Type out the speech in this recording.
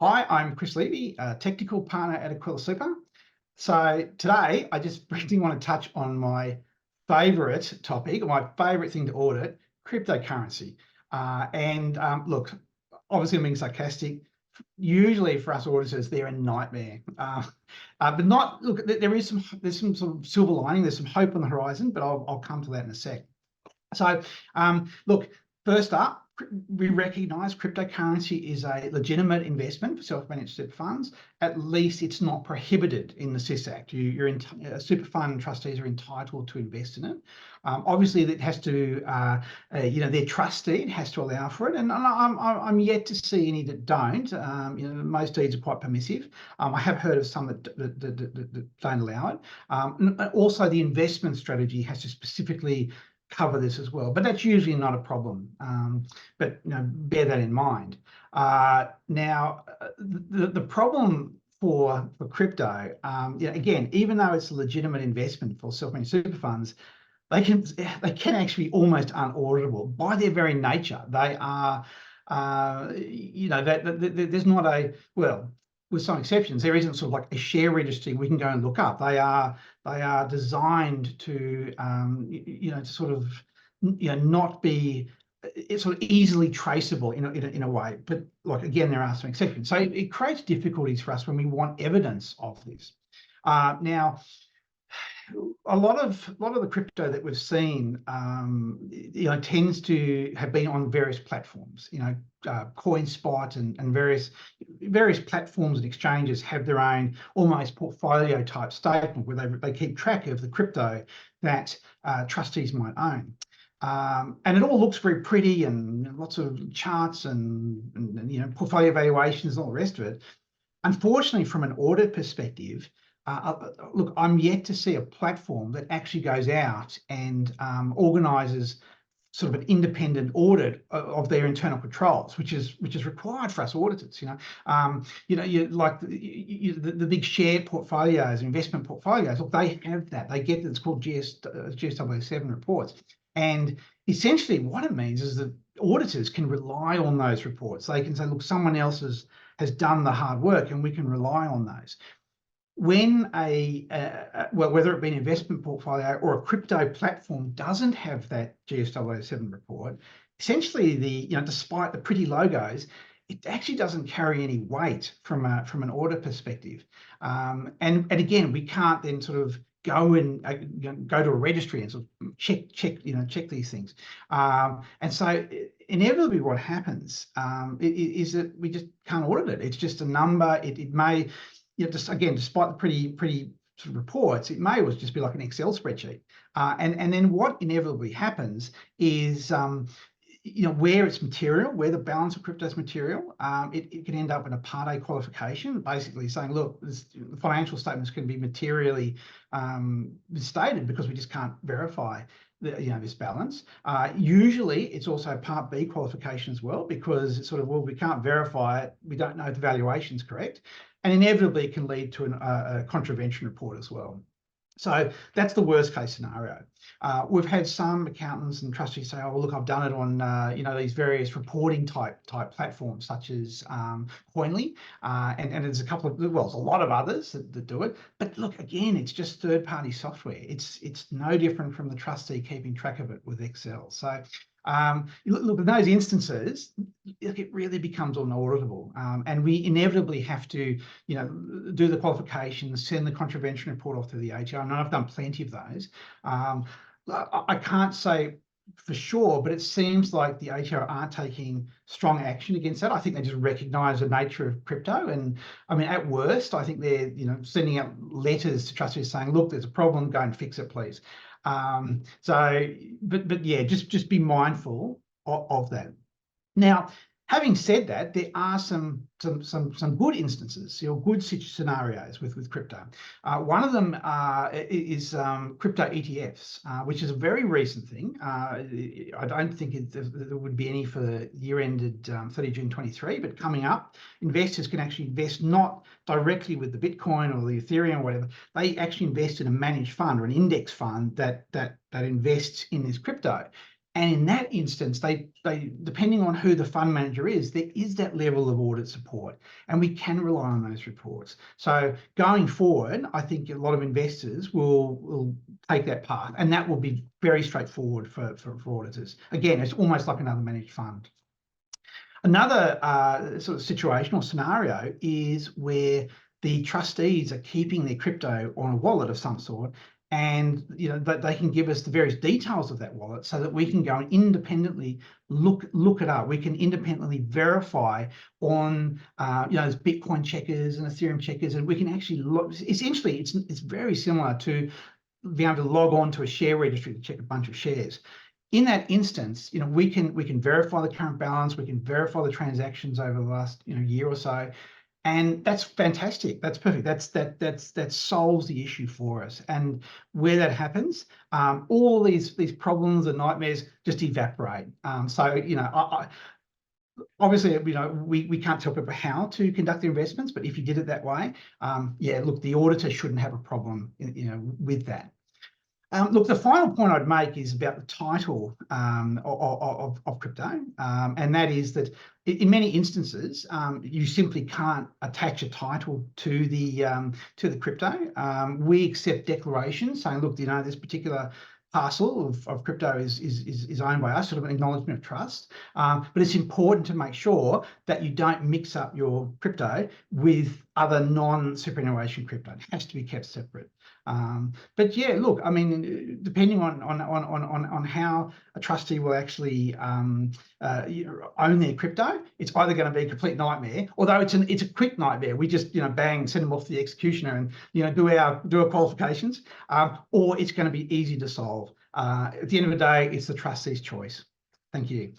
Hi, I'm Chris Levy, a technical partner at Aquila Super. So today, I just briefly want to touch on my favourite topic, my favourite thing to audit, cryptocurrency. Look, obviously I'm being sarcastic. Usually for us auditors, they're a nightmare. But not look. There's some sort of silver lining. There's some hope on the horizon, but I'll come to that in a sec. So, look, first up, we recognise cryptocurrency is a legitimate investment for self-managed super funds. At least it's not prohibited in the SIS Act. Super fund trustees are entitled to invest in it. Obviously, that has to, their trustee has to allow for it, and I'm yet to see any that don't. Most deeds are quite permissive. I have heard of some that don't allow it. Also, the investment strategy has to specifically cover this as well, but that's usually not a problem. But bear that in mind. The problem for crypto, again, even though it's a legitimate investment for self-managed super funds, they can actually be almost unauditable by their very nature. They are, there's not a, well, with some exceptions, there isn't sort of like a share registry we can go and look up. They are designed to, to sort of, not be sort of easily traceable in a way. But like again, there are some exceptions. So it creates difficulties for us when we want evidence of this. Now, a lot of the crypto that we've seen, tends to have been on various platforms. CoinSpot and various platforms and exchanges have their own almost portfolio type statement where they keep track of the crypto that trustees might own. And it all looks very pretty and lots of charts and portfolio valuations and all the rest of it. Unfortunately, from an audit perspective, look, I'm yet to see a platform that actually goes out and organises sort of an independent audit of their internal controls, which is required for us auditors. The big shared portfolios, investment portfolios. Look, they have that. They get it's called GSW7 reports, and essentially what it means is that auditors can rely on those reports. They can say, look, someone else has done the hard work, and we can rely on those. When whether it be an investment portfolio or a crypto platform doesn't have that GSW7 report, essentially despite the pretty logos, it actually doesn't carry any weight from an audit perspective. And again, we can't then sort of go and go to a registry and sort of check these things. And so inevitably what happens is that we just can't audit it. It's just a number. It may, just again, despite the pretty sort of reports, it may just be like an Excel spreadsheet. And then what inevitably happens is, where it's material, where the balance of crypto is material, it can end up in a Part A qualification, basically saying, look, the financial statements can be materially misstated because we just can't verify this balance. Usually it's also Part B qualification as well, because it's sort of, well, we can't verify it, we don't know if the valuation is correct, and inevitably it can lead to a contravention report as well. So that's the worst case scenario. We've had some accountants and trustees say, oh, well, look, I've done it on these various reporting type platforms such as Coinly, and there's a couple of, well, there's a lot of others that do it. But look, again, it's just third-party software. It's no different from the trustee keeping track of it with Excel. So look, in those instances, it really becomes unauditable, and we inevitably have to, do the qualifications, send the contravention report off to the ATO. And I've done plenty of those. I can't say for sure, but it seems like the ATO aren't taking strong action against that. I think they just recognise the nature of crypto, and I mean, at worst, I think they're sending out letters to trustees saying, look, there's a problem, go and fix it, please. But yeah, just be mindful of that. Now, having said that, there are some good instances, good scenarios with crypto. One of them is crypto ETFs, which is a very recent thing. I don't think there would be any for the year ended 30 June 23, but coming up, investors can actually invest not directly with the Bitcoin or the Ethereum or whatever. They actually invest in a managed fund or an index fund that invests in this crypto. And in that instance, they depending on who the fund manager is, there is that level of audit support, and we can rely on those reports. So going forward, I think a lot of investors will take that path, and that will be very straightforward for auditors. Again, it's almost like another managed fund. Another sort of situation or scenario is where the trustees are keeping their crypto on a wallet of some sort, and they can give us the various details of that wallet so that we can go and independently look it up. We can independently verify on there's Bitcoin checkers and Ethereum checkers, and we can actually look. Essentially, it's very similar to being able to log on to a share registry to check a bunch of shares. In that instance, we can verify the current balance, we can verify the transactions over the last year or so, and that's fantastic. That's perfect. That solves the issue for us. And where that happens, all these problems and nightmares just evaporate. Obviously, we can't tell people how to conduct their investments, but if you did it that way, yeah, look, the auditor shouldn't have a problem, with that. Look, the final point I'd make is about the title of crypto, and that is that in many instances you simply can't attach a title to the crypto. We accept declarations saying, look, this particular parcel of crypto is owned by us, sort of an acknowledgement of trust. But it's important to make sure that you don't mix up your crypto with other non-superannuation crypto. It has to be kept separate. But yeah, look, I mean, depending on how a trustee will actually own their crypto, it's either going to be a complete nightmare, although it's a quick nightmare. We just bang, send them off to the executioner and do our qualifications, or it's going to be easy to solve. At the end of the day, it's the trustee's choice. Thank you.